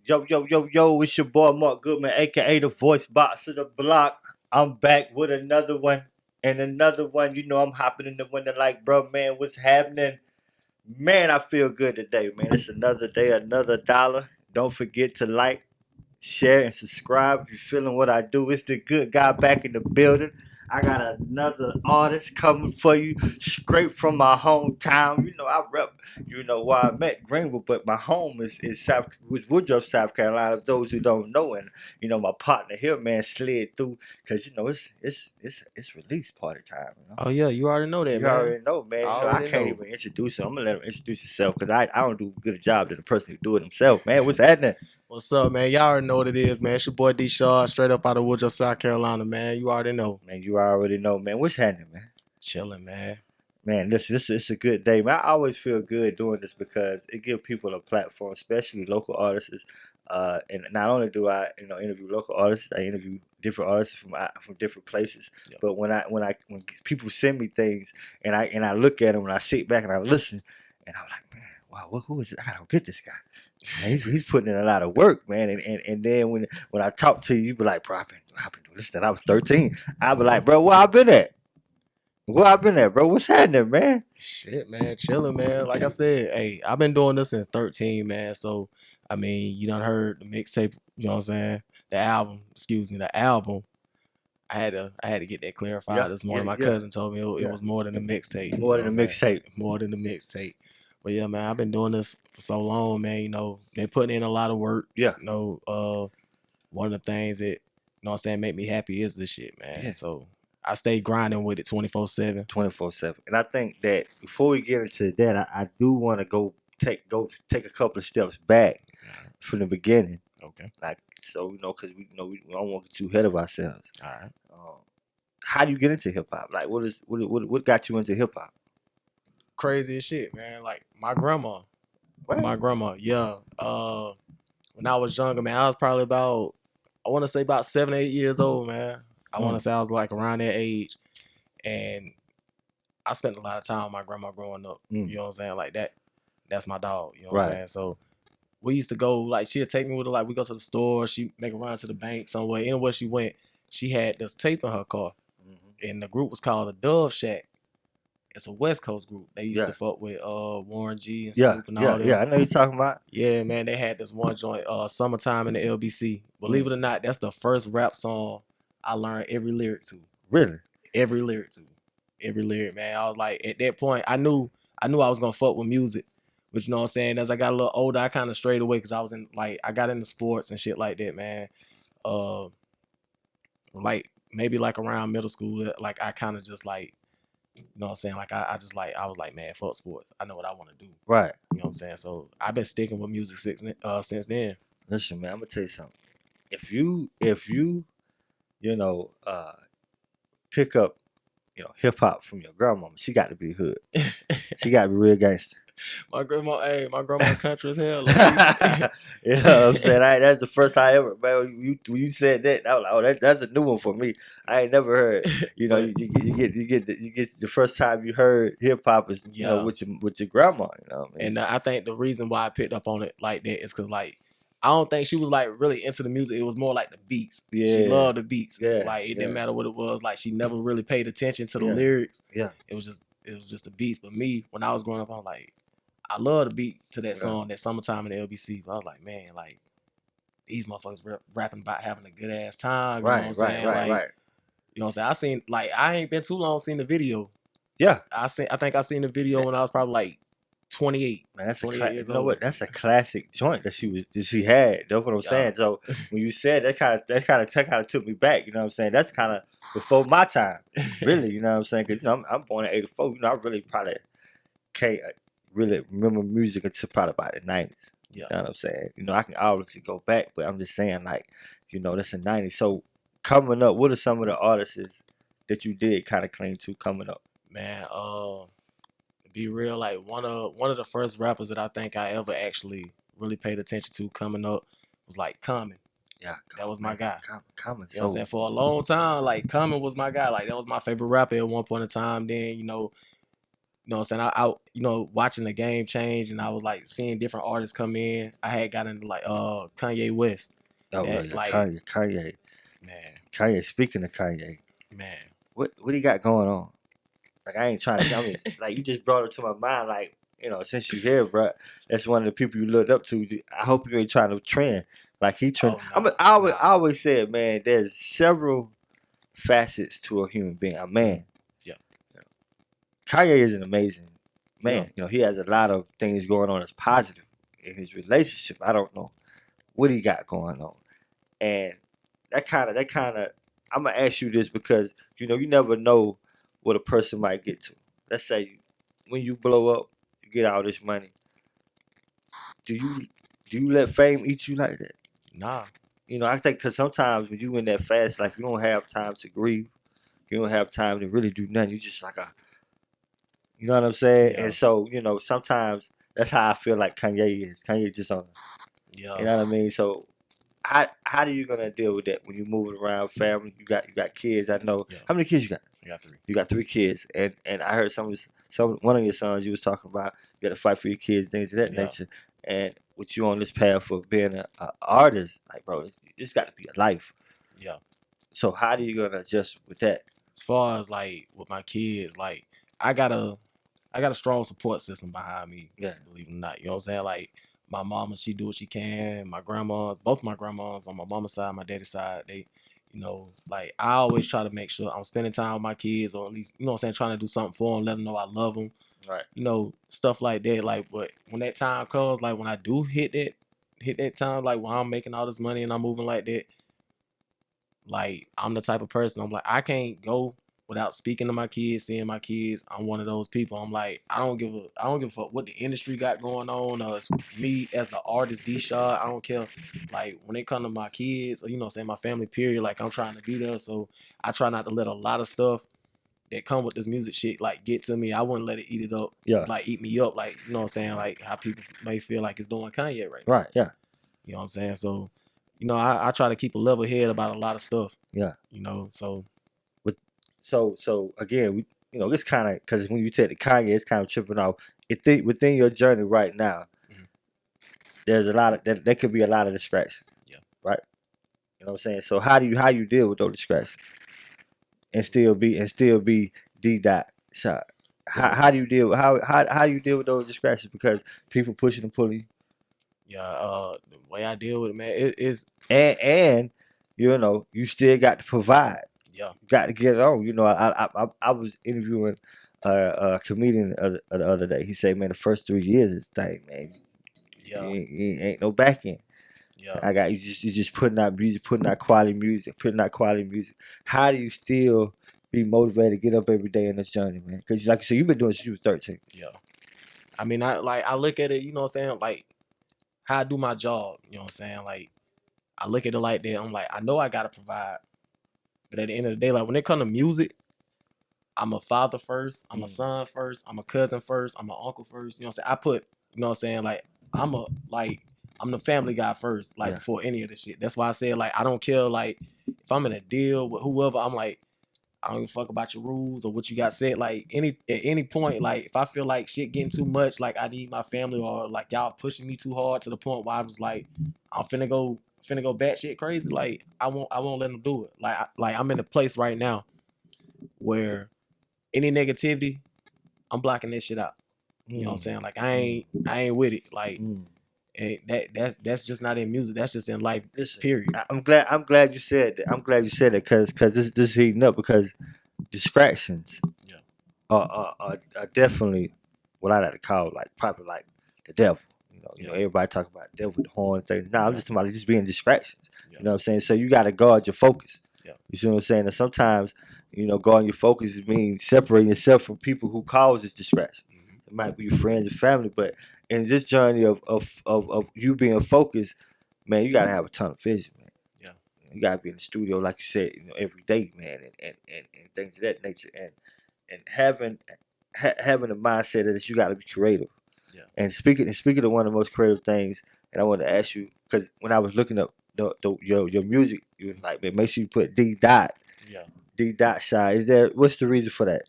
Yo, it's your boy Mark Goodman, aka the voice box of the block. I'm back with another one and another one. You know I'm hopping in the window like, bro, man, what's happening? Man, I feel good today, man. It's another day, another dollar. Don't forget to like, share, and subscribe if you're feeling what I do. It's the good guy back in the building. I got another artist coming for you straight from my hometown. You know, I rep, where I'm at, Greenville, but my home is Woodruff, South Carolina. Those who don't know, and my partner here, man, slid through because it's release party time. Oh yeah, you already know that, You man. already know, man. I can't even introduce him. I'm gonna let him introduce himself because I don't do a good job than the person who do it himself, man. What's happening? What's up, man? Y'all already know what it is, man. It's your boy D.Shod, straight up out of Woodruff, South Carolina, man. You already know. Man, you already know, man. What's happening, man? Chilling, man. Man, listen, it's a good day, man. I always feel good doing this because it gives people a platform, especially local artists. And not only do I, interview local artists, I interview different artists from different places. Yeah. But when people send me things and I look at them and I sit back and I listen, and I'm like, man, wow, who is it? I gotta go get this guy. Man, he's putting in a lot of work, man. And then when I talk to you be like, bro, I've been doing this since I was 13. I be like, bro, where I been at? Where I been at, bro? What's happening, man? Shit, man, chilling, man. Like I said, hey, I've been doing this since 13, man. So I mean, you done heard the mixtape. You know what I'm saying? The album. I had to get that clarified this morning. My cousin told me it was more than a mixtape. More than a mixtape. More than a mixtape. But yeah, man, I've been doing this for so long, man. Been putting in a lot of work. Yeah. One of the things that, make me happy is this shit, man. Yeah. So I stay grinding with it 24/7. 24/7. And I think that before we get into that, I do want to go take a couple of steps back from the beginning. Okay. Because we don't want to get too ahead of ourselves. All right. How do you get into hip hop? Like, what got you into hip hop? Crazy as shit, man. Like my grandma. What? My grandma, yeah. When I was younger, man, I was probably about 7 or 8 years old, man. I want to say I was like around that age, and I spent a lot of time with my grandma growing up. You know what I'm saying? Like that. That's my dog. You know what I'm saying? So we used to go, like, she'd take me with her, like, we go to the store, she make a run to the bank somewhere. Anywhere she went, she had this tape in her car. Mm-hmm. And the group was called the Dove Shack. It's a West Coast group. They used to fuck with Warren G and Snoop and all that. Yeah, I know you're talking about. Yeah, man, they had this one joint, Summertime in the LBC. Believe it or not, that's the first rap song I learned every lyric to. Really? Every lyric to. Every lyric, man. I was like, at that point, I knew I was gonna fuck with music. But you know what I'm saying? As I got a little older, I kind of strayed away because I got into sports and shit like that, man. Like maybe like around middle school, like I kind of just like, you know what I'm saying? Like I was like, man, fuck sports. I know what I want to do. Right. You know what I'm saying? So I've been sticking with music since then. Listen, man, I'm gonna tell you something. If you pick up, hip hop from your grandmama, she got to be hood. She got to be real gangster. My grandma country as hell. You know what I'm saying? That's the first time ever, man. When you said that, I was like, oh, that's a new one for me. I ain't never heard. You get the first time you heard hip hop is with your grandma. You know what I mean? And I think the reason why I picked up on it like that is because like I don't think she was like really into the music. It was more like the beats. Yeah. She loved the beats. Yeah. Like it didn't matter what it was. Like she never really paid attention to the lyrics. Yeah. It was just the beats. But me, when I was growing up, I was like, I love the beat to that song, that Summertime in the LBC. But I was like, man, like these motherfuckers rapping about having a good ass time. You know what I'm saying? Right. You know what I'm saying? I ain't been too long seen the video. Yeah. I think I seen the video when I was probably like 28. Man, that's you know what? That's a classic joint that she had. That's what I'm saying. So when you said that kind of took me back. You know what I'm saying? That's kind of before my time, really. You know what I'm saying? Because I'm born in '84. I really probably can't really remember music until probably about the '90s. Yeah. You know what I'm saying? I can obviously go back, but I'm just saying like, that's the '90s. So coming up, what are some of the artists that you did kind of cling to coming up? Man, be real, like one of the first rappers that I think I ever actually really paid attention to coming up was like Common. Yeah, that was my guy. Common. You know what I'm saying? For a long time, like Common was my guy. Like that was my favorite rapper at one point in time. Then You know what I'm saying? Watching the game change, and I was like seeing different artists come in. I had got into like Kanye West. Oh, That, yeah, like, Kanye. man. Kanye, speaking of Kanye, Man. what he got going on? Like, I ain't trying to, I mean, like, you just brought it to my mind, like, since you here, bro, that's one of the people you looked up to. I hope you ain't trying to trend. Like, he trend. I always said, man, there's several facets to a human being, a man. Yeah. Kanye is an amazing man. He has a lot of things going on that's positive in his relationship. I don't know what he got going on. And that kind of, I'm going to ask you this because, you never know what a person might get to. Let's say when you blow up, you get all this money. Do you let fame eat you like that? Nah. I think because sometimes when you in that fast life, you don't have time to grieve. You don't have time to really do nothing. You just like you know what I'm saying? Yeah. And so, sometimes that's how I feel like Kanye is. Kanye just on. Yeah. You know what I mean? So how do you gonna deal with that when you moving around family? You got kids. I know. Yeah. How many kids you got? I got 3. You got 3 kids, and I heard one of your sons you was talking about. You got to fight for your kids, things of that nature. And with you on this path of being an artist, like, bro, it's got to be a life. Yeah. So how do you gonna adjust with that? As far as like with my kids, like I got a strong support system behind me. Yeah. Believe it or not, you know what I'm saying? Like my mama, she do what she can. My grandmas, both my grandmas on my mama's side, my daddy's side, they, like I always try to make sure I'm spending time with my kids, or at least, you know what I'm saying, trying to do something for them, let them know I love them. Right. Stuff like that. Like, but when that time comes, like when I do hit that time, like when I'm making all this money and I'm moving like that, like I'm the type of person, I'm like, I can't go without speaking to my kids, seeing my kids. I'm one of those people. I'm like, I don't give a fuck what the industry got going on. It's me as the artist, D.Shod. I don't care. Like when it come to my kids, or saying my family, period. Like I'm trying to be there, so I try not to let a lot of stuff that come with this music shit like get to me. I wouldn't let it eat it up. Yeah. Like eat me up. Like, you know what I'm saying? Like how people may feel like it's doing Kanye right now. Right. Yeah. You know what I'm saying? So, I try to keep a level head about a lot of stuff. Yeah. So. So again, this kind of, because when you take the Kanye, it's kind of tripping off. Within your journey right now, there's a lot of there could be a lot of distractions. Yeah. Right. You know what I'm saying? So how you deal with those distractions and still be D.Shod? How do you deal with those distractions? Because people pushing and pulling you. Yeah. The way I deal with it, man, it is and you still got to provide. Yeah. You got to get it on. I was interviewing a comedian the other day. He said, man, the first 3 years of this thing, man, you ain't no back end. Yeah. You just putting out music, putting out quality music. How do you still be motivated to get up every day in this journey, man? Because like you said, you've been doing it since you were 13. Yeah. I mean, I look at it, you know what I'm saying, like how I do my job, you know what I'm saying? Like I look at it like that. I'm like, I know I gotta provide. But at the end of the day, like when it comes to music, I'm a father first, I'm a son first, I'm a cousin first, I'm an uncle first. You know what I'm saying? I put, you know what I'm saying, like I'm the family guy first, like before any of this shit. That's why I said, like, I don't care, like, if I'm in a deal with whoever, I'm like, I don't give a fuck about your rules or what you got said. Like at any point, like if I feel like shit getting too much, like I need my family, or like y'all pushing me too hard to the point where I'm just like, I'm finna go batshit crazy. Like I won't let them do it. Like I'm in a place right now where any negativity, I'm blocking that shit out. You know what I'm saying? Like I ain't with it. Like and that's just not in music. That's just in life. Listen, period. I'm glad you said that. Because this heating up, because distractions are definitely what I like to call probably like the devil. Everybody talk about devil with the horn thing. I'm just talking about just being distractions. You know what I'm saying? So you got to guard your focus. You see what I'm saying? And sometimes, guarding your focus means separating yourself from people who causes distraction. It might be your friends and family, but in this journey of you being focused, man, you gotta have a ton of vision, man. Yeah. You gotta be in the studio, like you said, every day, man, and things of that nature, and having a mindset that you gotta be creative. Yeah. And speaking of one of the most creative things, and I want to ask you, because when I was looking up your music, you was like, man, make sure you put D.Shod. Yeah. D.Shod. What's the reason for that?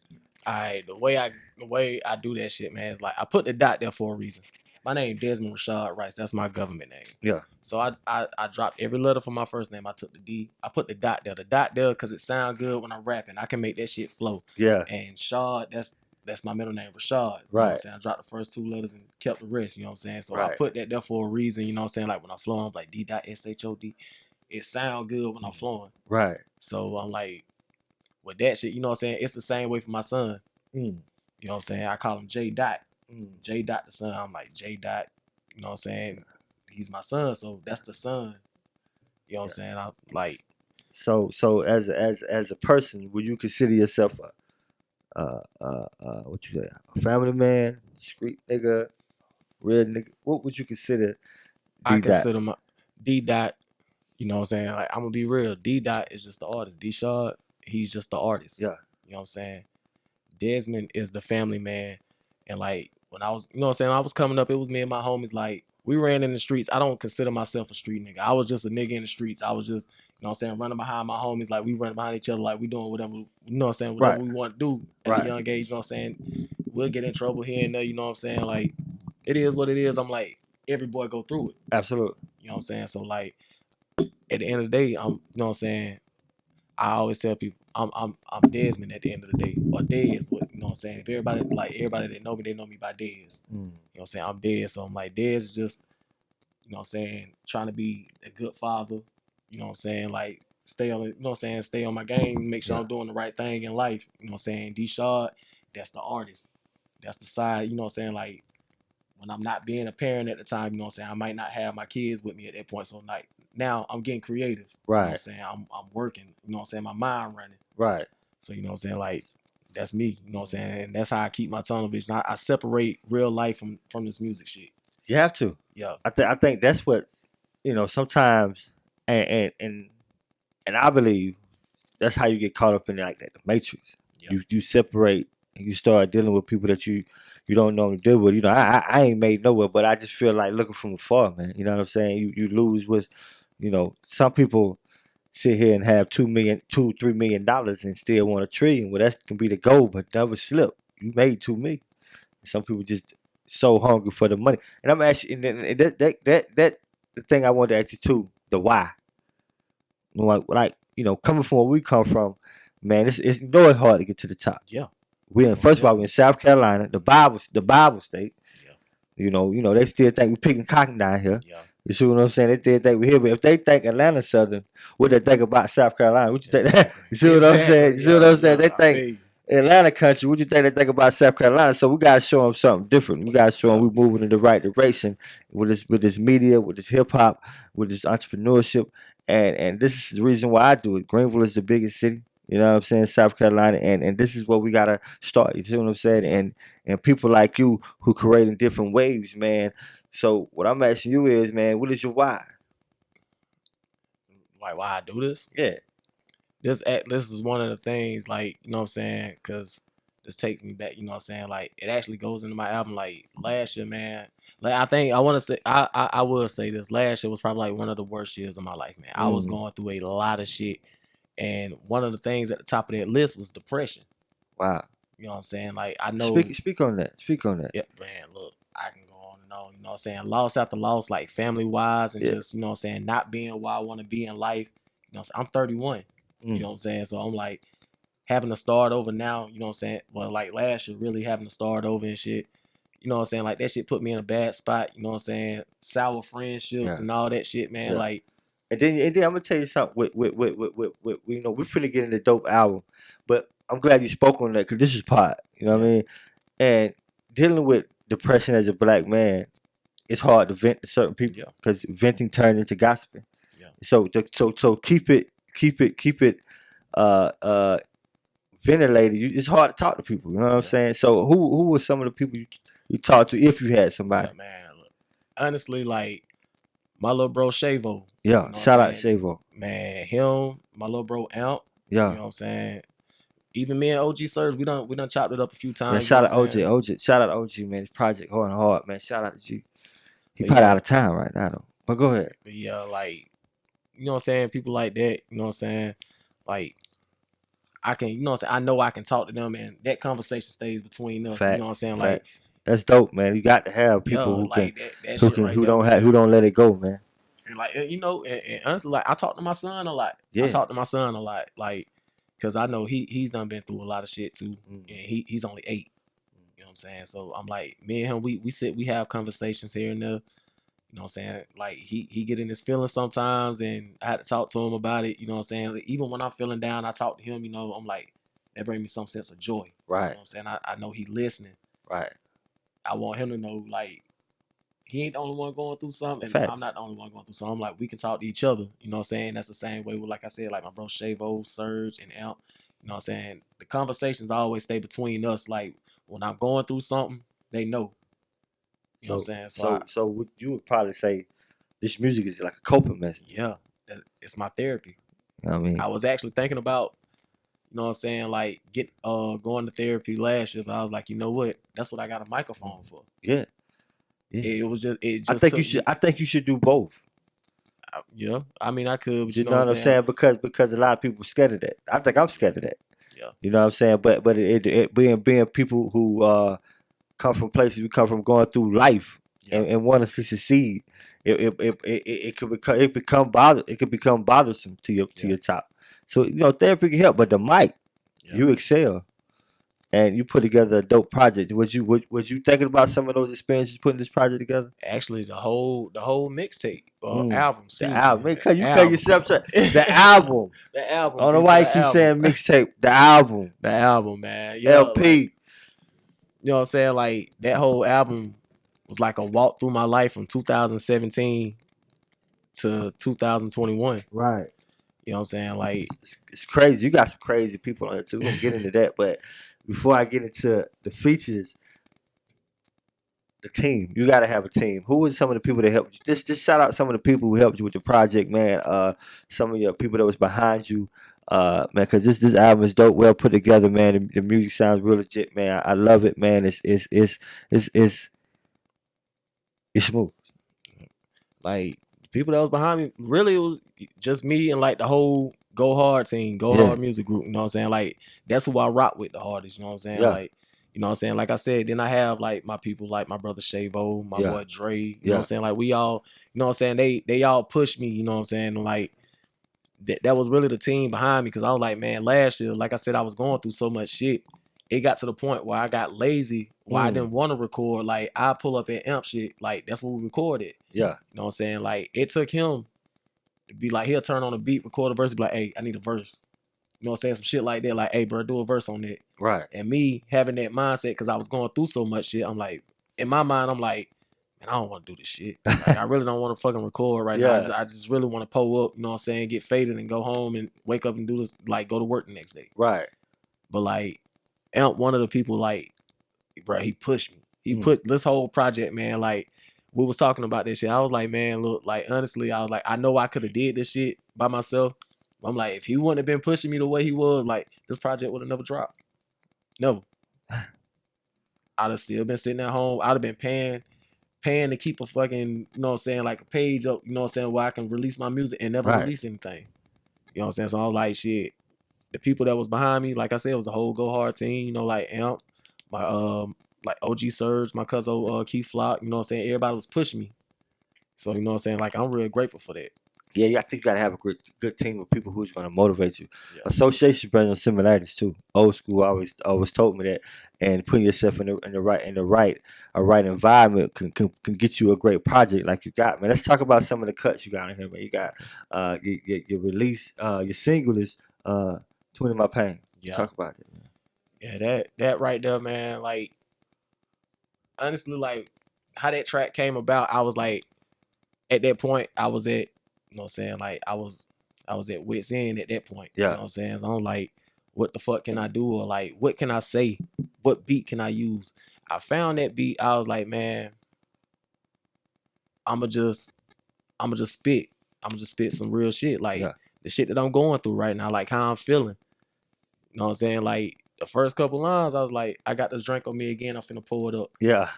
The way I the way I do that shit, man, is like I put the dot there for a reason. My name Desmond Rashad Rice. That's my government name. Yeah. So I dropped every letter from my first name. I took the D. I put the dot there. The dot there because it sounds good when I'm rapping. I can make that shit flow. Yeah. And Shad, that's my middle name, Rashad. You know what I'm saying? I dropped the first two letters and kept the rest. You know what I'm saying? So I put that there for a reason. You know what I'm saying? Like when I'm flowing, I'm like D.Shod. It sound good when I'm flowing. Right. So I'm like, with that shit, you know what I'm saying? It's the same way for my son. Mm. You know what I'm saying? I call him J. Dot. J. Dot the son. I'm like J. Dot. You know what I'm saying? He's my son, so that's the son. You know what I'm saying? I like. So as a person, would you consider yourself what you say, a family man, street nigga, real nigga? What would you consider? I consider my D. Dot. You know what I'm saying? Like I'm gonna be real. D. Dot is just the artist. D.Shod, he's just the artist. Yeah. You know what I'm saying? Desmond is the family man, and like when I was, you know what I'm saying, I was coming up, it was me and my homies. Like we ran in the streets. I don't consider myself a street nigga. I was just a nigga in the streets. I was just, you know what I'm saying, running behind my homies. Like we running behind each other. Like we doing whatever, you know what I'm saying, whatever we want to do at a young age. You know what I'm saying? We'll get in trouble here and there. You know what I'm saying? Like it is what it is. I'm like every boy go through it. Absolutely. You know what I'm saying? So like at the end of the day, you know what I'm saying, I always tell people I'm Desmond at the end of the day, or Dez. What you know what I'm saying? If everybody that know me, they know me by Dez. You know what I'm saying? I'm Dez, so I'm like Dez is just, you know what I'm saying, trying to be a good father. You know what I'm saying? Like stay on, you know what I'm saying, stay on my game, make sure I'm doing the right thing in life. You know what I'm saying? D.Shod, that's the artist. That's the side. You know what I'm saying? Like when I'm not being a parent at the time, you know what I'm saying, I might not have my kids with me at that point. So like now I'm getting creative. Right. You know what I'm saying? I'm working. You know what I'm saying? My mind running. Right. So you know what I'm saying? Like that's me. You know what I'm saying? And that's how I keep my tunnel vision. I separate real life from this music shit. You have to. Yeah. I think that's what, you know, sometimes and I believe that's how you get caught up in like that, the matrix. Yeah. You separate and you start dealing with people that you don't normally deal with. You know, I ain't made nowhere, but I just feel like looking from afar, man. You know what I'm saying? You lose with, you know, some people sit here and have $3 million and still want $1 trillion. Well, that can be the goal, but never slip. You made $2 million. Some people just so hungry for the money. And I'm asking, and that the thing I wanted to ask you too, the why. Like you know, coming from where we come from, man, it's you know it's hard to get to the top. Yeah. First of all, we're in South Carolina, the Bible state. Yeah. You know, they still think we're picking cotton down here. Yeah. You see what I'm saying? They still think we're here, but if they think Atlanta Southern, what they think about South Carolina? What you think? You see what I'm saying? You see what I'm saying? They think Atlanta country. What you think they think about South Carolina? So we gotta show them something different. We gotta show them we're moving in the right direction with this media, with this hip hop, with this entrepreneurship, and this is the reason why I do it. Greenville is the biggest city. You know what I'm saying? South Carolina, and this is where we gotta start. You see what I'm saying? And people like you who creating different waves, man. So what I'm asking you is, man, what is your why? Like why I do this? Yeah. This is one of the things, like, you know what I'm saying, because this takes me back, you know what I'm saying, like it actually goes into my album. Like last year, man, like I will say this, last year was probably like one of the worst years of my life, man. I was going through a lot of shit, and one of the things at the top of that list was depression. Wow. You know what I'm saying? Like I know. Speak on that. Yeah, man. Look, I can go on and on. You know what I'm saying? Loss after loss, like family wise, and just, you know what I'm saying, not being where I want to be in life. You know what I'm saying? I'm 31. You know what I'm saying? So I'm like having to start over now. You know what I'm saying? Well, like last year, really having to start over and shit. You know what I'm saying? Like that shit put me in a bad spot. You know what I'm saying? Sour friendships and all that shit, man. Like. And then I'm gonna tell you something. With you know, we're finna get in the dope album, but I'm glad you spoke on that because this is part. You know what I mean? And dealing with depression as a black man, it's hard to vent to certain people because venting turned into gossiping. Yeah. So keep it ventilated. It's hard to talk to people. You know what I'm saying? So who were some of the people you talked to if you had somebody? Yeah, man, look, honestly, like my little bro Shavo. Yeah, you know shout out Shavo. Man, him, my little bro Amp. Yeah. You know what I'm saying? Even me and OG Surge, we done chopped it up a few times. Man, shout out OG. Shout out OG, man. His project hard, man. Shout out to G. He probably out of town right now though. But go ahead. But yeah, like, you know what I'm saying? People like that, you know what I'm saying? Like, I can, you know what I'm saying, I know I can talk to them and that conversation stays between us. Facts, You know what I'm saying? Like, facts. That's dope, man. You got to have yeah, people like that shit right there, man. who don't let it go, man. And like, you know, and honestly, like I talk to my son a lot. Yeah. I talk to my son a lot, like, cause I know he's done been through a lot of shit too, and he's only 8. You know what I'm saying? So I'm like, me and him, we sit, we have conversations here and there. You know what I'm saying? Like he get in his feelings sometimes, and I had to talk to him about it. You know what I'm saying? Like, even when I'm feeling down, I talk to him. You know, I'm like, that brings me some sense of joy. Right. You know what I'm saying? I know he listening. Right. I want him to know, like, he ain't the only one going through something, and Facts. I'm not the only one going through something. I'm like, we can talk to each other. You know what I'm saying? That's the same way with, like I said, like my bro Shavo, Surge, and Amp. You know what I'm saying? The conversations always stay between us. Like, when I'm going through something, they know. You know what I'm saying? So you would probably say this music is like a coping message. Yeah, it's my therapy. You know what I mean? I was actually thinking about, you know what I'm saying, like going to therapy last year. But I was like, you know what? That's what I got a microphone for. Yeah. It just I think you should do both. Yeah, I mean, I could. But you know what I'm saying? Because a lot of people are scared of that. I think I'm scared of that. Yeah. You know what I'm saying? But it being people who come from places, we come from going through life and want to succeed. It could become bothersome to your top. So you know, therapy can help, but the mic, you excel. And you put together a dope project. Was you thinking about some of those experiences putting this project together? Actually, the whole mixtape album. The album. Man, you cut yourself the album. The album. I don't know why you keep saying mixtape. The album. The album, man. Yeah, LP. Like, you know what I'm saying? Like, that whole album was like a walk through my life from 2017 to 2021. Right. You know what I'm saying? Like, it's crazy. You got some crazy people on it too. We're gonna get into that, but before I get into the features, the team. You gotta have a team. Who was some of the people that helped you? Just shout out some of the people who helped you with the project, man. Some of your people that was behind you, man. Because this album is dope, well put together, man. The music sounds real legit, man. I love it, man. It's smooth. Like, the people that was behind me, really, it was just me and like the whole Go Hard team, Hard music group. You know what I'm saying? Like, that's who I rock with the hardest. You know what I'm saying? Yeah. Like, you know what I'm saying? Like I said, then I have like my people, like my brother Shavo, my boy Dre. You know what I'm saying? Like, we all, you know what I'm saying? They all pushed me. You know what I'm saying? And like, that was really the team behind me, because I was like, man, last year, like I said, I was going through so much shit. It got to the point where I got lazy, where I didn't want to record. Like, I pull up at Amp shit. Like, that's what we recorded. Yeah. You know what I'm saying? Like, it took him to be like, he'll turn on a beat, record a verse, be like, hey, I need a verse. You know what I'm saying? Some shit like that. Like, hey, bro, do a verse on that. Right. And me having that mindset, because I was going through so much shit, I'm like, in my mind, I'm like, man, I don't want to do this shit. Like, I really don't want to fucking record right now. I just really want to pull up, you know what I'm saying, get faded and go home and wake up and do this, like, go to work the next day. Right. But like, Amp, one of the people, like, bro, he pushed me. He put this whole project, man, like, we was talking about this shit. I was like, man, look, like, honestly, I was like, I know I could have did this shit by myself. I'm like, if he wouldn't have been pushing me the way he was, like, this project would have never dropped. Never. I'd have still been sitting at home. I'd have been paying to keep a fucking, you know what I'm saying, like a page up, you know what I'm saying, where I can release my music and never release anything. You know what I'm saying? So I was like, shit, the people that was behind me, like I said, it was the whole Go Hard team, you know, like Amp, my like OG Surge, my cousin Keith Flock, you know what I'm saying? Everybody was pushing me. So, you know what I'm saying? Like, I'm real grateful for that. Yeah, I think you gotta have a good team of people who's gonna motivate you. Yeah. Association brings on similarities too. Old school always told me that, and putting yourself in the right environment can get you a great project like you got, man. Let's talk about some of the cuts you got in here, man. You got your release, your single is 20 My Pain. Yeah. Talk about it, man. Yeah, that right there, man. Like, honestly, like, how that track came about, I was like, at that point, I was at, you know what I'm saying, like, I was at wit's end at that point. Yeah. You know what I'm saying? So I'm like, what the fuck can I do? Or like, what can I say? What beat can I use? I found that beat. I was like, man, I'ma just spit. I'ma just spit some real shit. Like, the shit that I'm going through right now, like how I'm feeling. You know what I'm saying? Like, the first couple lines, I was like, I got this drink on me again. I'm finna pour it up. Yeah.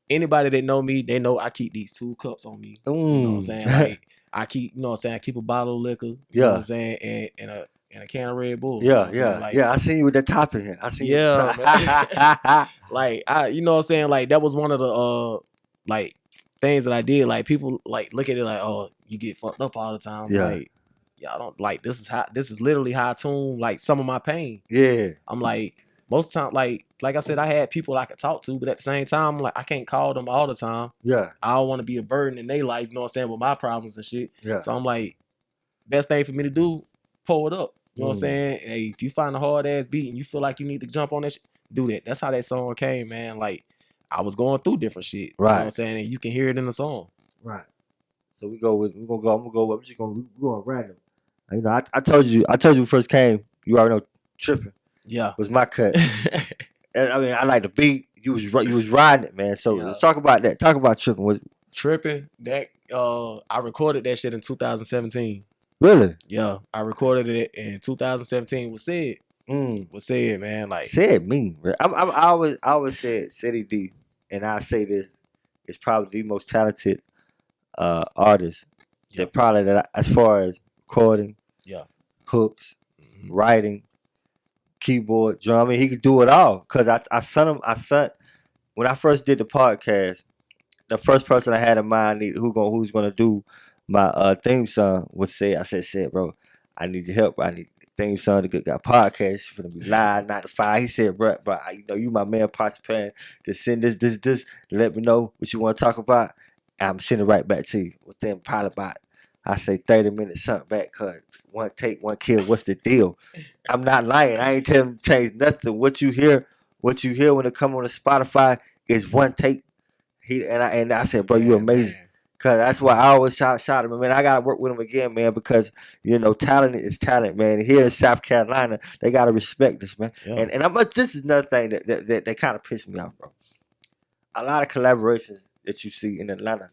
Anybody that know me, they know I keep these 2 cups on me. You know what I'm saying? Like, I keep, you know what I'm saying, I keep a bottle of liquor. You know what I'm saying? And and a can of Red Bull. Yeah, You know what I'm saying? yeah. I seen you with that top in here. I seen you with Yeah, the top. man. Like you know what I'm saying? Like that was one of the like things that I did. Like people like look at it like, oh, you get fucked up all the time. Yeah. Like, y'all don't like this is literally how I tune like some of my pain. Yeah. I'm like, most time, like I said, I had people I could talk to, but at the same time, I'm like, I can't call them all the time. Yeah. I don't want to be a burden in their life, you know what I'm saying, with my problems and shit. Yeah. So I'm like, best thing for me to do, pull it up. You know what I'm saying? Hey, if you find a hard ass beat and you feel like you need to jump on that shit, do that. That's how that song came, man. Like, I was going through different shit. Right. You know what I'm saying? And you can hear it in the song. Right. So I'm just gonna go random. You know, I told you when you first came, you already know Tripping. Yeah. Was my cut. And, I mean, I like the beat. You was riding it, man. So let's talk about that. Talk about Tripping. Tripping, that I recorded that shit in 2017. Really? Yeah, I recorded it in 2017 with Sid. With Sid, man. Like Sid mean, bro. I always said City D, and I say this, is probably the most talented artist. Yeah. That probably that as far as recording, hooks, writing, keyboard, drum. I mean, he could do it all. Cause I sent when I first did the podcast, the first person I had in mind who's gonna do my theme song was Sid. I said, bro, I need your help. I need the theme song to GoodGuy Podcast. It's gonna be live 9 to 5. He said, bro, you know you my man, participating to send this. Let me know what you want to talk about. And I'm sending it right back to you. Within probably about, I say 30 minutes, something back. Cause one take, one kill. What's the deal? I'm not lying. I ain't telling him to change nothing. What you hear when it come on to Spotify is one take. And I said, bro, you amazing. Man. Cause that's why I always shout him. Man, I gotta work with him again, man, because you know, talent is talent, man. Here in South Carolina, they gotta respect us, man. Yeah. And this is another thing that kind of pissed me off, bro. A lot of collaborations that you see in Atlanta,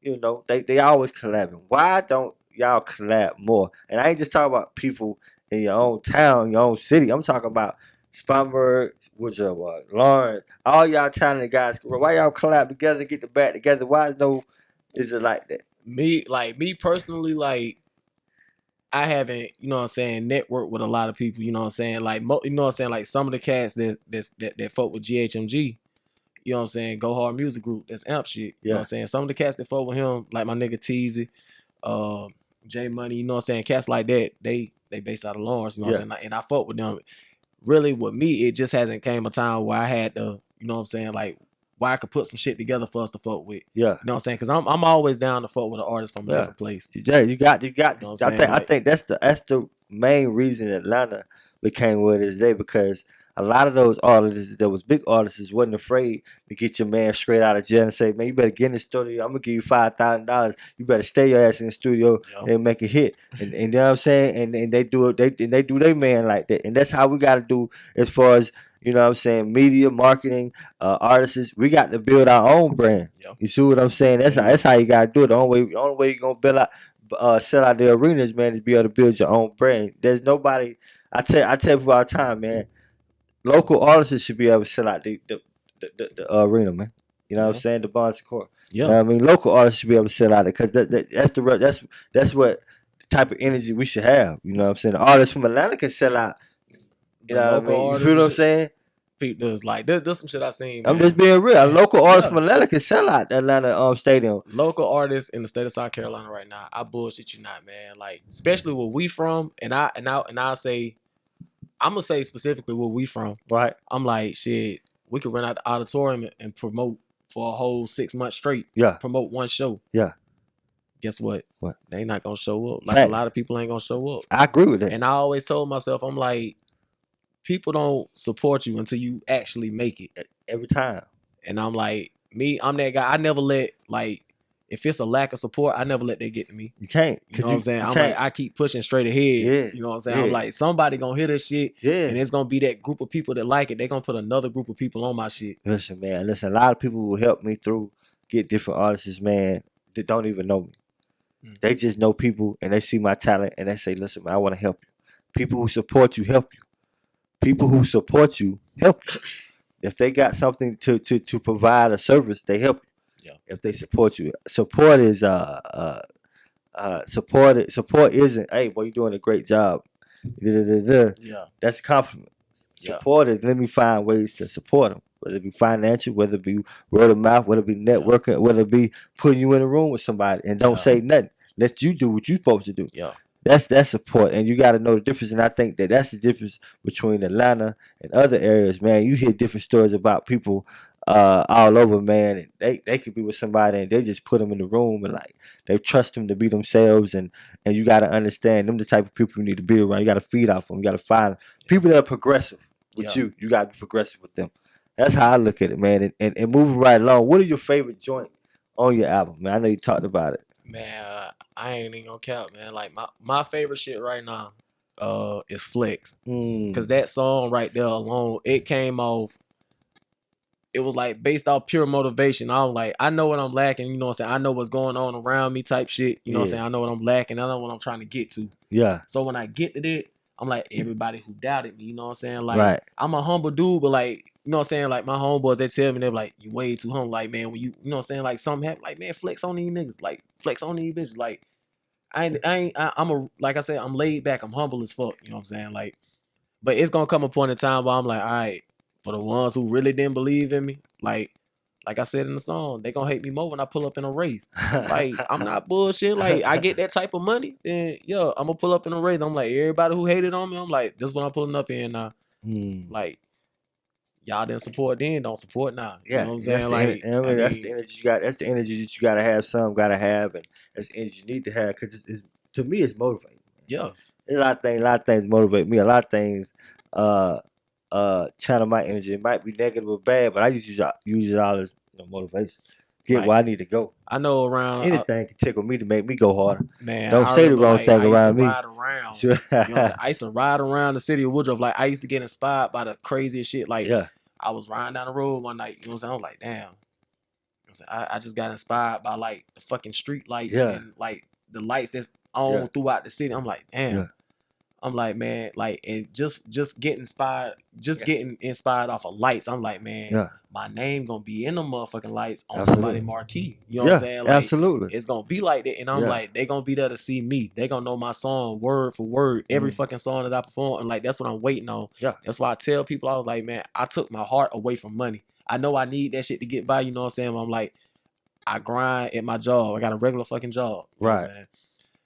you know, they always collabing. Why don't y'all collab more? And I ain't just talking about people in your own town, your own city. I'm talking about Spanberg, Lawrence, all y'all talented guys. Why y'all collab together and get the back together? Why is it like that? Me personally, like, I haven't, you know what I'm saying, networked with a lot of people, you know what I'm saying? Like, you know what I'm saying? Like, some of the cats that fuck with GHMG, you know what I'm saying? Go Hard Music Group, that's amp shit. You know what I'm saying? Some of the cats that fuck with him, like my nigga Teasy, J Money, you know what I'm saying? Cats like that, they based out of Lawrence, you know what I'm saying? And I fuck with them. Really, with me, it just hasn't came a time where I had to, you know what I'm saying, like, where I could put some shit together for us to fuck with. Yeah. You know what I'm saying? Because I'm always down to fuck with an artist from a different place. Yeah, you got. You know I think that's the main reason Atlanta became what it is today, because a lot of those artists that was big artists wasn't afraid to get your man straight out of jail and say, man, you better get in the studio. I'm gonna give you $5,000. You better stay your ass in the studio and make a hit. And you know what I'm saying? And they do it. They do their man like that. And that's how we got to do as far as, you know what I'm saying, media, marketing, artists. We got to build our own brand. Yep. You see what I'm saying? That's how you got to do it. The only way you're going to build out, sell out the arenas, man, is be able to build your own brand. There's nobody, I tell people all the time, man, local artists should be able to sell out the arena, man. You know what I'm saying? The Bonds Court. Yeah. I mean, local artists should be able to sell out it, because that's what the type of energy we should have. You know what I'm saying? The artists from Atlanta can sell out. You know what I mean? You feel what I'm saying? There's some shit I seen. Man. I'm just being real. A local artist from Atlanta can sell out the Atlanta stadium. Local artists in the state of South Carolina right now, I bullshit you not, man. Like, especially where we from, and I say, I'm gonna say specifically where we from. Right. I'm like, shit, we could rent out the auditorium and promote for a whole 6 months straight. Yeah. Promote one show. Yeah. Guess what? What? They not gonna show up. Like, a lot of people ain't gonna show up. I agree with that. And I always told myself, I'm like, people don't support you until you actually make it. Every time. And I'm like, I'm that guy. I never let, like, if it's a lack of support, I never let that get to me. You can't. You know what I'm saying? I'm like, I keep pushing straight ahead. Yeah. You know what I'm saying? Yeah. I'm like, somebody gonna hear this shit. Yeah. And it's gonna be that group of people that like it. They're gonna put another group of people on my shit. Listen, man. A lot of people will help me through, get different artists, man, that don't even know me. They just know people, and they see my talent, and they say, listen, man, I want to help you. People who support you, help you. People who support you, help you. If they got something to provide a service, they help you. Yeah. If they support you, support is support isn't, hey boy, you're doing a great job. Yeah. That's a compliment. Yeah. Support it. Let me find ways to support them, whether it be financial, whether it be word of mouth, whether it be Yeah. networking, whether it be putting you in a room with somebody and don't Yeah. say nothing. Let you do what you're supposed to do. Yeah. That's support, and you got to know the difference. And I think that's the difference between Atlanta and other areas, man. You hear different stories about people all over, man. And they could be with somebody, and they just put them in the room, and like they trust them to be themselves. And you got to understand them the type of people you need to be around. You got to feed off them. You got to find people that are progressive with Yeah. you. You got to be progressive with them. That's how I look at it, man. And moving right along. What are your favorite joint on your album, man? I know you talked about it. Man, I ain't even gonna count, man. Like my favorite shit right now, is Flex. Cause that song right there alone, it came off. It was like based off pure motivation. I was like, I know what I'm lacking, you know what I'm saying? I know what's going on around me type shit. You know what I'm Yeah. saying? I know what I'm lacking. I know what I'm trying to get to. Yeah. So when I get to that, I'm like, everybody who doubted me, you know what I'm saying? Like, Right. I'm a humble dude, but like, you know what I'm saying? Like my homeboys, they tell me, they're like, you way too humble. Like, man, when you know what I'm saying? Like something happen, like, man, flex on these niggas. Like, flex on these bitches. Like, like I said, I'm laid back. I'm humble as fuck. You know what I'm saying? Like, but it's gonna come a point in time where I'm like, all right, for the ones who really didn't believe in me, like I said in the song, they gonna hate me more when I pull up in a Wraith. Like, I'm not bullshit. Like, I get that type of money, then yeah, I'm gonna pull up in a Wraith. I'm like, everybody who hated on me, I'm like, this is what I'm pulling up in now. Like, y'all didn't support then, don't support now. You know what I'm saying? Like, That's the energy you got. That's the energy that you gotta have. Some gotta have, and that's the energy you need to have. Because to me, it's motivating. Yeah. There's a lot of things motivate me. A lot of things channel my energy. It might be negative or bad, but I use it all as motivation. Get Right. where I need to go. I know around Anything can tickle me to make me go harder. man, Don't I say the remember wrong like thing I used to around me. ride around. You know what I'm saying? I used to ride around the city of Woodruff. Like, I used to get inspired by the craziest shit. Like, Yeah. I was riding down the road one night, you know what I'm saying? I was like, damn. You know what I'm saying? I just got inspired by like the fucking street lights Yeah. and like the lights that's on throughout the city. I'm like, damn. Yeah. I'm like, man, like, and just getting inspired, getting inspired off of lights. I'm like, man, my name gonna be in the motherfucking lights on somebody marquee. You know what I'm saying? Like, absolutely. it's gonna be like that. And I'm like, they gonna be there to see me. They gonna know my song word for word, every fucking song that I perform. And like, that's what I'm waiting on. Yeah. That's why I tell people, I was like, man, I took my heart away from money. I know I need that shit to get by, you know what I'm saying? I'm like, I grind at my job. I got a regular fucking job. You know what I'm saying?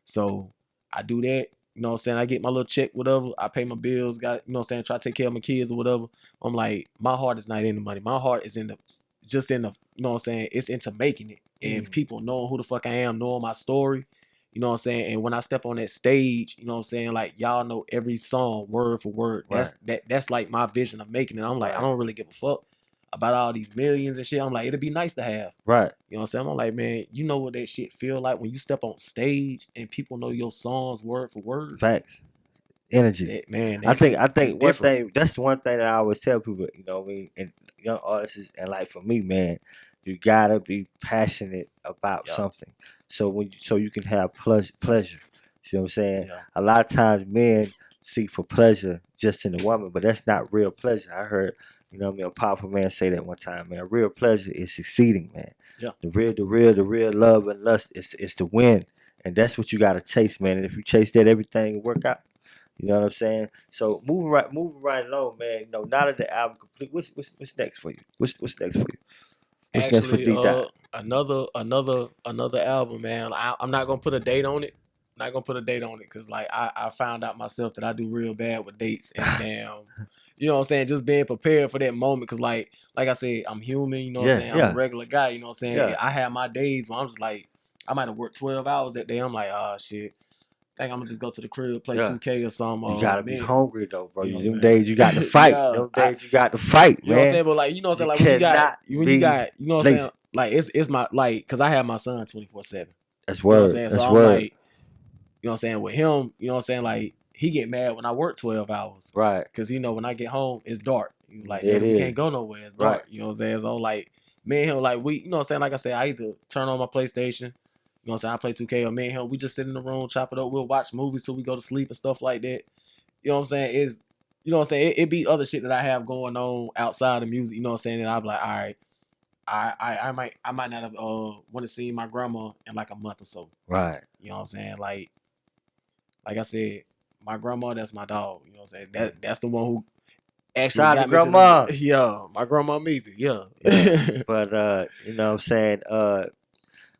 So I do that. You know what I'm saying? I get my little check, whatever. I pay my bills, you know what I'm saying? Try to take care of my kids or whatever. I'm like, my heart is not in the money. My heart is in the, you know what I'm saying? It's into making it. And people knowing who the fuck I am, knowing my story. You know what I'm saying? And when I step on that stage, you know what I'm saying? Like, y'all know every song word for word. That's like my vision of making it. I'm like, I don't really give a fuck about all these millions and shit. I'm like, it'd be nice to have. Right. You know what I'm saying? I'm like, man, you know what that shit feel like when you step on stage and people know your songs word for word? Facts. Energy. Man, I think one different. thing, that's the one thing that I always tell people, you know what I mean, and young artists, and like for me, man, you gotta be passionate about something. So you can have pleasure. You know what I'm saying? Yeah. A lot of times men seek for pleasure just in a woman, but that's not real pleasure. I heard, you know what I mean, a powerful man say that one time, man. Real pleasure is succeeding, man. Yeah. The real love and lust is to win. And that's what you gotta chase, man. And if you chase that, everything will work out. You know what I'm saying? So moving right along, man. You know, now that the album complete, what's next for you? What's next for you? What's next for D.Shod? Another album, man. I'm not gonna put a date on it. I'm not gonna put a date on it because like I found out myself that I do real bad with dates and damn, you know what I'm saying? Just being prepared for that moment because like I said, I'm human. You know what I'm saying? I'm a regular guy. You know what I'm saying? I have my days where I'm just like I might have worked 12 hours that day. I'm like, oh shit. I think I'm gonna just go to the crib, play 2K or something. You gotta be hungry though, bro. You know Them days you got to fight. Them days you got to fight, you know what I'm saying? But like, you know what I'm saying? Like when you got, you know what I'm saying? Like it's my like, cause I have my son 24/7. That's You know what I'm word. saying? That's So I'm word. like, you know what I'm saying? With him, you know what I'm saying? Like he get mad when I work 12 hours. Right. Cause you know when I get home, it's dark. You like, It we is. can't go nowhere. It's dark. Right. You know what I'm saying? So like me and him, like we, you know what I'm saying? Like I said, I either turn on my PlayStation. You know what I'm saying? I play 2K or me and him, we just sit in the room, chop it up. We'll watch movies till we go to sleep and stuff like that. You know what I'm saying? You know what I'm saying? It be other shit that I have going on outside of music. You know what I'm saying? And I'm like, all right, I might not have want to see my grandma in like a month or so. Right. You know what I'm saying? Like I said, my grandma, that's my dog. You know what I'm saying? That's the one who actually Shout out got to me to grandma. yeah, my grandma maybe. Yeah. But you know what I'm saying?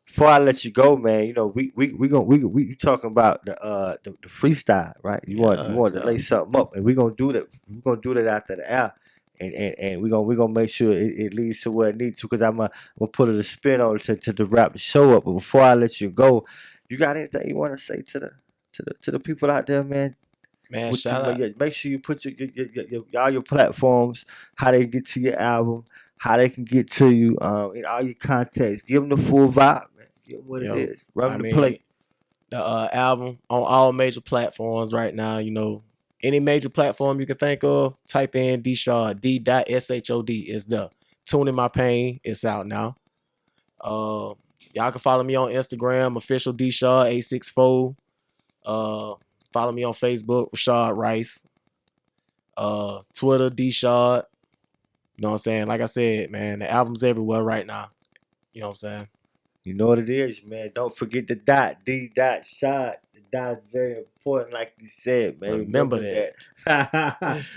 Before I let you go, man, you know, we you talking about the freestyle, right? You want to lay something up, and we're gonna do that. We're gonna do that after the hour. And we're gonna make sure it leads to where it needs to, because I'm gonna put a spin on it to wrap the show up. But before I let you go, you got anything you want to say to the people out there, man? Man, shout out. Make sure you put your all your platforms, how they get to your album, how they can get to you, in all your contacts. Give them the full vibe, man. Give them what it is. Run the plate. The album on all major platforms right now. You know, any major platform you can think of, type in D.Shod, D.Shod is the Tune in My Pain. It's out now. Y'all can follow me on Instagram, official D.Shod 864. Follow me on Facebook, Rashad Rice. Twitter, D.Shod. You know what I'm saying? Like I said, man, the album's everywhere right now. You know what I'm saying? You know what it is, man. Don't forget the dot, D.Shod. The dot is very important, like you said, man. Remember that.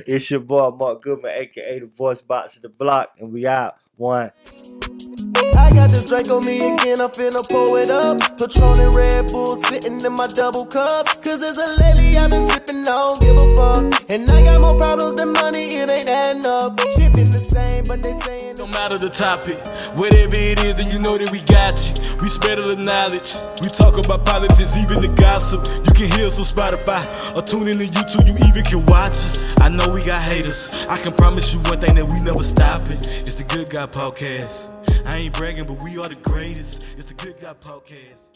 It's your boy, Mark Goodman, a.k.a. the voice box of the block, and we out. One. I got this drink on me again, I'm finna pour it up. Patron and Red Bull sitting in my double cups. Cause as a lady I've been sipping, I don't give a fuck. And I got more problems than money, it ain't adding up. Shit been the same, but they saying no matter the topic, whatever it is, then you know that we got you. We spread all the knowledge, we talk about politics, even the gossip. You can hear us on Spotify, or tune in to YouTube, you even can watch us. I know we got haters, I can promise you one thing, that we never stop it. It's the Good Guy Podcast. I ain't bragging, but we are the greatest. It's the Good Guy Podcast.